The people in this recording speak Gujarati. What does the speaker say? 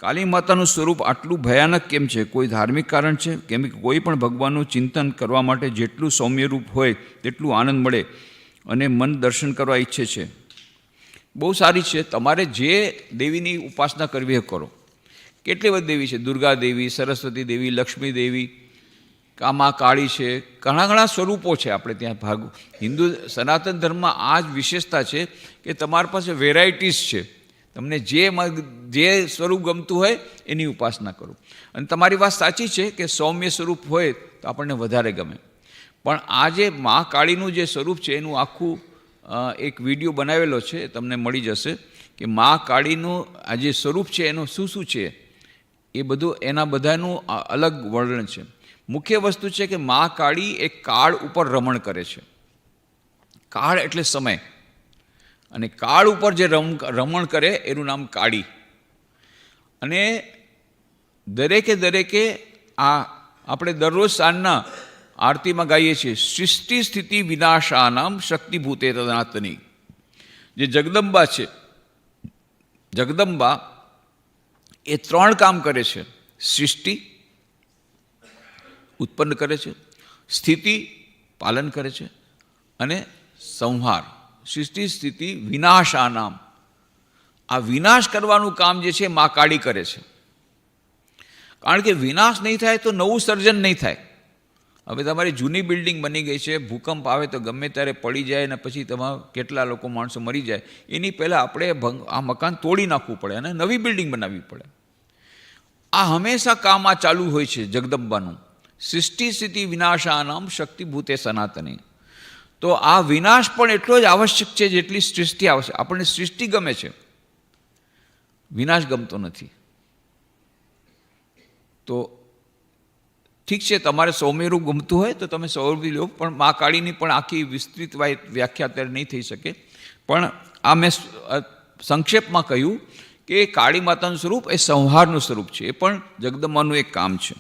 કાલી માતાનું સ્વરૂપ આટલું ભયાનક કેમ છે? કોઈ ધાર્મિક કારણ છે? કેમ કે કોઈ પણ ભગવાનનું ચિંતન કરવા માટે જેટલું સૌમ્ય રૂપ હોય તેટલું આનંદ મળે અને મન દર્શન કરવા ઈચ્છે છે. બહુ સારી છે. તમારે જે દેવીની ઉપાસના કરવી એ કરો. કેટલી બધી દેવી છે. દુર્ગા દેવી, સરસ્વતી દેવી, લક્ષ્મી દેવી, કામા કાળી છે. ઘણા સ્વરૂપો છે આપણે ત્યાં. હિન્દુ સનાતન ધર્મમાં આ જ વિશેષતા છે કે તમારી પાસે વેરાયટીઝ છે. તમને જે સ્વરૂપ ગમતું હોય એની ઉપાસના કરો. અને તમારી વાત સાચી છે કે સૌમ્ય સ્વરૂપ હોય તો આપણને વધારે ગમે. પણ આ જે મા કાળીનું જે સ્વરૂપ છે એનું આખું એક વિડીયો બનાવેલો છે, તમને મળી જશે કે મા કાળીનું આ જે સ્વરૂપ છે એનું શું છે એ બધું, એના બધાનું અલગ વર્ણન છે. મુખ્ય વસ્તુ છે કે મા કાળી એક કાળ ઉપર રમણ કરે છે. કાળ એટલે સમય, અને કાળ ઉપર જે રમણ કરે એનું નામ કાળી. અને દરેકે આ આપણે દરરોજ સાંજના આરતીમાં ગાઈએ છીએ, સૃષ્ટિ સ્થિતિ વિનાશાનામ શક્તિભૂતે સનાતની. જે જગદંબા છે, જગદંબા એ 3 કામ કરે છે. સૃષ્ટિ ઉત્પન્ન કરે છે, સ્થિતિ પાલન કરે છે, અને સંહાર. સૃષ્ટિ સ્થિતિ વિનાશાનામ, આ વિનાશ કરવાનું કામ જે છે મા કાળી કરે છે. કારણ કે વિનાશ નહીં થાય તો નવું સર્જન નહીં થાય. હવે તમારી જૂની બિલ્ડિંગ બની ગઈ છે, ભૂકંપ આવે તો ગમે ત્યારે પડી જાય અને પછી તમારા કેટલા લોકો માણસો મરી જાય. એની પહેલાં આપણે આ મકાન તોડી નાખવું પડે અને નવી બિલ્ડિંગ બનાવવી પડે. આ હંમેશા કામ આ ચાલુ હોય છે જગદંબાનું. સૃષ્ટિ સ્થિતિ વિનાશાનામ શક્તિભૂતે સનાતની. તો આ વિનાશ પણ એટલો જ આવશ્યક છે જેટલી સૃષ્ટિ આવશ્યક. આપણને સૃષ્ટિ ગમે છે, વિનાશ ગમતો નથી. તો ઠીક છે, તમારે સૌમ્ય રૂપ ગમતું હોય તો તમે સૌરભી લો, પણ મા કાળીની પણ આખી વિસ્તૃત વ્યાખ્યા અત્યારે નહીં થઈ શકે. પણ આ મેં સંક્ષેપમાં કહ્યું કે કાળી માતાનું સ્વરૂપ એ સંહારનું સ્વરૂપ છે. એ પણ જગદંબાનું એક કામ છે.